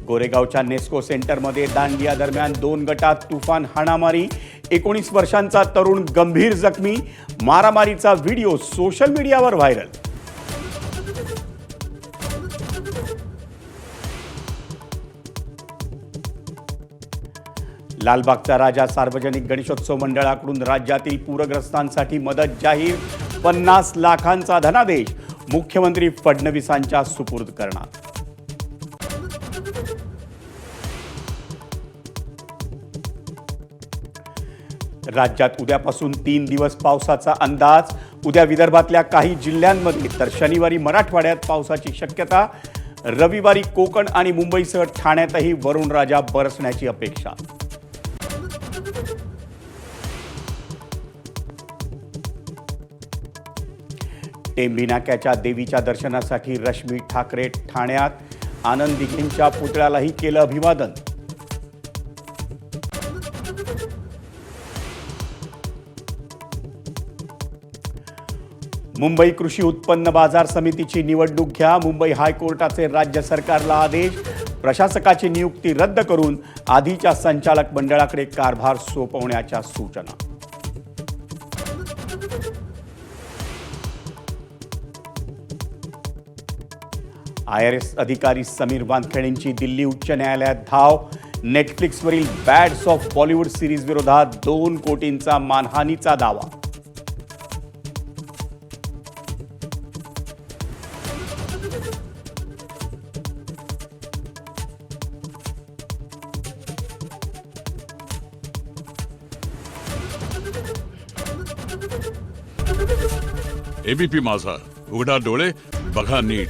गोरेगावच्या नेस्को सेंटरमध्ये दांडिया दरम्यान 2 गटात तुफान हाणामारी, 19 वर्षांचा तरुण गंभीर जखमी, मारामारीचा व्हिडिओ सोशल मीडियावर व्हायरल। लालबागचा राजा सार्वजनिक गणेशोत्सव मंडळाकडून राज्यातील पूरग्रस्तांसाठी मदत जाहीर, 50 लाखांचा धनादेश मुख्यमंत्री फडणवीसांच्या सुपूर्द करणार। राज्यात उद्यापासून 3 दिवस पावसाचा अंदाज, उद्या विदर्भातल्या काही जिल्ह्यांमध्ये तर शनिवारी मराठवाड्यात पावसाची शक्यता, रविवारी कोकण आणि मुंबईसह ठाण्यातही वरुणराजा बरसण्याची अपेक्षा। टेंभी नाक्याच्या देवीच्या दर्शनासाठी रश्मी ठाकरे ठाण्यात, आनंद दिघेंच्या पुतळ्यालाही केलं अभिवादन। मुंबई कृषी उत्पन्न बाजार समितीची निवडणूक घ्या, मुंबई हायकोर्टाचे राज्य सरकारला आदेश, प्रशासकाची नियुक्ती रद्द करून आधीच्या संचालक मंडळाकडे कारभार सोपवण्याच्या सूचना। IRS अधिकारी समीर वानखेडेंची दिल्ली उच्च न्यायालयात धाव, नेटफ्लिक्सवरील बॅड्स ऑफ बॉलिवूड सिरीज विरोधात 2 कोटींचा मानहानीचा दावा। ABP माझा, उघडा डोळे बघा नीट।